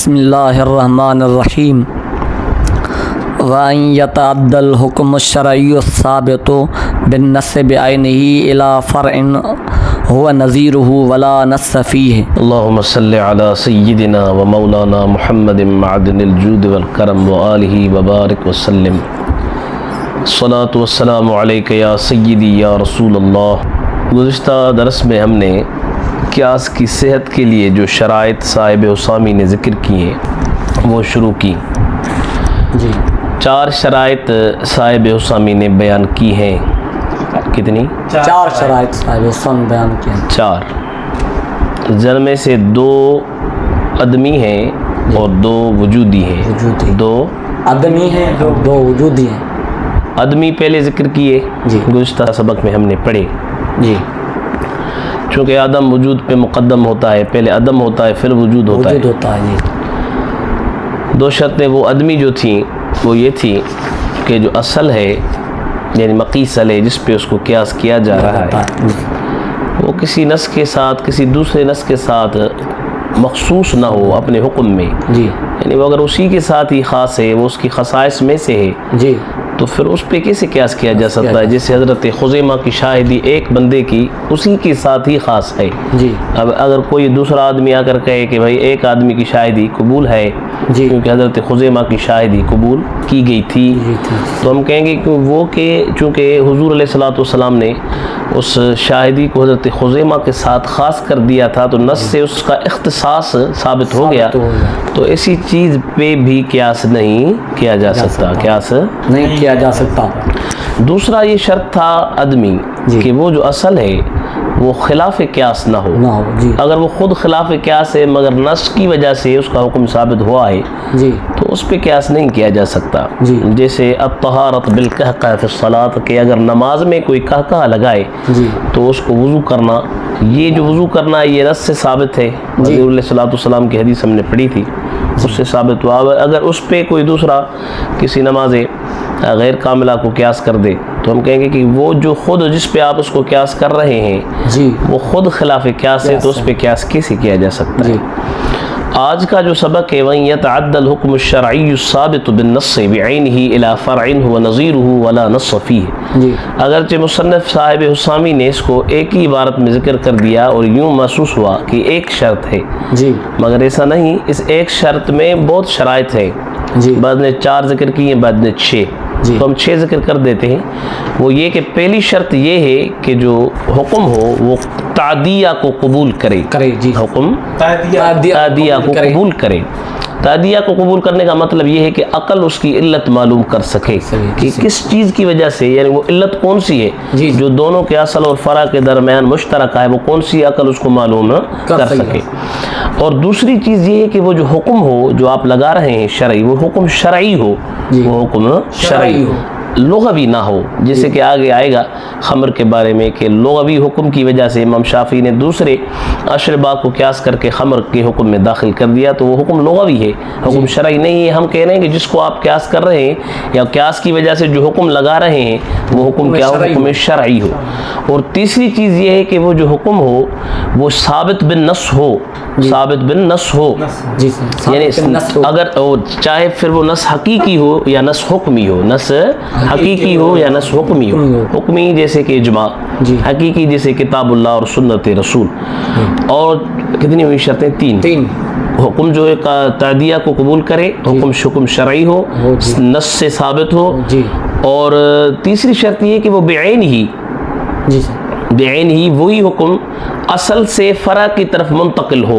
بسم اللہ الرحمن الرحیم وَأَن يَتَعَدَّ الْحُكْمُ الشَّرْعِيُّ الثَّابِتُ بِالنَّصِّ بِعَيْنِهِ إِلَى فَرْعٍ هُوَ نَظِيرُهُ وَلَا نَصَّ فِيهِ اللهم صل على سيدنا ومولانا محمد معدن الجود والكرم وآلہ وبارک وسلم الصلاة والسلام علیک یا سیدی یا رسول اللہ۔ گزشتہ درس میں ہم نے قیاس کی صحت کے لیے جو شرائط صاحب حسامی نے ذکر کی ہیں وہ شروع کی۔ جی 4 شرائط صاحب حسامی نے بیان کی ہیں۔ کتنی؟ 4 شرائط صاحب حسامی بیان کی ہیں۔ 4 جن میں سے 2 عدمی ہیں اور 2 وجودی ہیں۔ وجودی 2 آدمی ہیں اور 2 وجودی ہیں۔ عدمی پہلے ذکر کیے، جی گزشتہ سبق میں ہم نے پڑھے۔ جی چونکہ عدم وجود پہ مقدم ہوتا ہے، پہلے عدم ہوتا ہے پھر وجود ہوتا وجود ہے۔ ہوتا ہے جی 2 شرطیں وہ عدمی جو تھیں وہ یہ تھی کہ جو اصل ہے یعنی مقیس علیہ جس پہ اس کو قیاس کیا جا رہا ہے وہ کسی نص کے ساتھ کسی دوسرے نص کے ساتھ مخصوص نہ ہو اپنے حکم میں، جی یعنی وہ اگر اسی کے ساتھ ہی خاص ہے، وہ اس کی خصائص میں سے ہے، جی تو پھر اس پہ کیسے قیاس کیا جا سکتا ہے؟ جیسے حضرت خزیمہ کی شاہدی ایک بندے کی اسی کے ساتھ ہی خاص ہے۔ جی اب اگر کوئی دوسرا آدمی آ کر کہے کہ بھائی ایک آدمی کی شاہدی قبول ہے جی کیونکہ حضرت خزیمہ کی شاہدی قبول کی گئی تھی، جی تھی۔ تو ہم کہیں گے کہ وہ کہ چونکہ حضور علیہ الصلوۃ والسلام نے اس شاہدی کو حضرت خزیمہ کے ساتھ خاص کر دیا تھا تو نص سے اس کا اختصاص ثابت ہو گیا، تو ایسی چیز پہ بھی قیاس نہیں کیا جا سکتا، قیاس نہیں کیا جا سکتا۔ دوسرا یہ شرط تھا عدمی جی کہ وہ جو اصل ہے وہ خلاف قیاس نہ ہو۔ نہ ہو جی اگر وہ خود خلاف قیاس ہے مگر نص کی وجہ سے اس کا حکم ثابت ہوا ہے جی تو اس پہ قیاس نہیں کیا جا سکتا۔ جی جیسے الطہارۃ بالقہقہ فی الصلاۃ کہ اگر نماز میں کوئی قہقہ لگائے جی تو اس کو وضو کرنا، یہ جو وضو کرنا ہے یہ نص سے ثابت ہے، جی حضور علیہ الصلوۃ والسلام کی حدیث ہم نے پڑھی تھی، اس سے ثابت ہوا۔ اگر اس پہ کوئی دوسرا کسی نماز غیر کاملہ کو قیاس کر دے تو ہم کہیں گے کہ وہ جو خود جس پہ آپ اس کو قیاس کر رہے ہیں جی وہ خود خلاف قیاس ہے، تو اس پہ قیاس کیسے کیا جا سکتا ہے؟ جی آج کا جو سبق ہے وَإِن يَتَعَدَّ الْحُكْمُ الشَّرْعِيُّ الثَّابِتُ بِالنَّصِّ بِعَيْنِهِ إِلَى فَرْعٍ هُوَ نَظِيرُهُ وَلَا نَصَّ فِيهِ۔ جی اگرچہ مصنف صاحب حسامی نے اس کو ایک ہی عبارت میں ذکر کر دیا اور یوں محسوس ہوا کہ ایک شرط ہے، جی مگر ایسا نہیں، اس ایک شرط میں بہت شرائط ہے۔ جی بعد نے 4 ذکر کی ہیں، بعد نے 6، جی تو ہم 6 ذکر کر دیتے ہیں۔ وہ یہ کہ پہلی شرط یہ ہے کہ جو حکم ہو وہ تعدیہ کو قبول کرے، جی حکم تعدیہ تعدیہ کو قبول کرے۔ تعدیہ کو قبول کرنے کا مطلب یہ ہے کہ عقل اس کی علت معلوم کر سکے کہ کس چیز کی وجہ سے، یعنی وہ علت کون سی ہے جی جو دونوں کے اصل اور فرع کے درمیان مشترکہ ہے، وہ کون سی عقل اس کو معلوم کر سکے۔ اور دوسری چیز یہ ہے کہ وہ جو حکم ہو جو آپ لگا رہے ہیں شرعی، وہ حکم شرعی ہو، وہ حکم شرعی ہو، لغوی نہ ہو۔ جیسے کہ آگے آئے گا خمر کے بارے میں کہ لغوی حکم کی وجہ سے امام شافعی نے دوسرے اشربا کو قیاس کر کے خمر کے حکم میں داخل کر دیا، تو وہ حکم لغوی ہے، حکم شرعی نہیں ہے۔ ہم کہہ رہے ہیں کہ جس کو آپ قیاس کر رہے ہیں یا قیاس کی وجہ سے جو حکم لگا رہے ہیں وہ حکم کیا ہو؟ حکم شرعی ہو۔ اور تیسری چیز یہ ہے کہ وہ جو حکم ہو وہ ثابت بالنص ہو، ثابت بالنص ہو، یعنی اگر چاہے پھر وہ نص حقیقی ہو یا نص حکمی ہو، نص حقیقی ہو یا نص حکمی ہو۔ حکمی جیسے کہ اجماع، حقیقی جیسے کتاب اللہ اور سنت رسول۔ اور کتنی ہوئی شرطیں؟ 3۔ حکم جو ہے تعدیہ کو قبول کرے، حکم شرعی ہو، نص سے ثابت ہو، اور تیسری شرط یہ کہ وہ بعین ہی بعین ہی وہی حکم اصل سے فرع کی طرف منتقل ہو،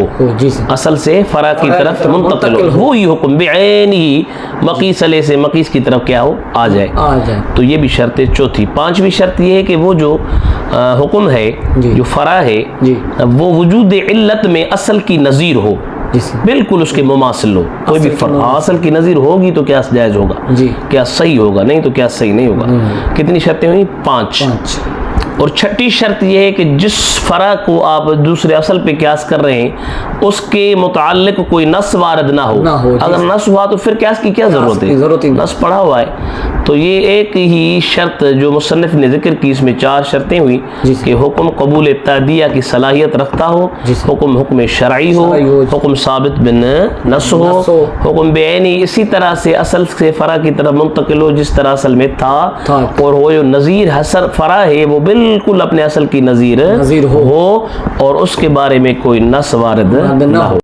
اصل سے فرع کی طرف منتقل ہو، وہی حکم بعین ہی مقیس علیہ سے مقیس کی طرف کیا ہو؟ آ جائے۔ تو یہ بھی شرط ہے چوتھی۔ 5ویں شرط یہ ہے کہ وہ جو حکم ہے جو فرع ہے وہ وجود علت میں اصل کی نظیر ہو، بالکل اس کے مماثل ہو، کوئی بھی فرق اصل کی نظیر ہوگی تو قیاس جائز ہوگا، قیاس صحیح ہوگا، نہیں تو قیاس صحیح نہیں ہوگا۔ کتنی شرطیں ہوئی؟ 5۔ اور چھٹی شرط یہ ہے کہ جس فرع کو آپ دوسرے اصل پہ قیاس کر رہے ہیں اس کے متعلق کوئی نص وارد نہ ہو. اگر نص ہوا تو پھر قیاس کی کیا ضرورت ہے؟ نص پڑھا ہوا ہے. تو یہ ایک ہی شرط جو مصنف نے ذکر کی، اس میں 4 شرطیں ہوئی کہ حکم قبول تعدیہ کی صلاحیت رکھتا ہو، حکم شرعی ہو، حکم ثابت بن نص ہو، حکم بعینی اسی طرح سے اصل سے فرع کی طرف منتقل ہو جس طرح اصل میں تھا، اور وہ جو نظیر حسر فرع ہے وہ بالکل اپنے اصل کی نظیر ہو، اور اس کے بارے میں کوئی نص وارد نہ ہو.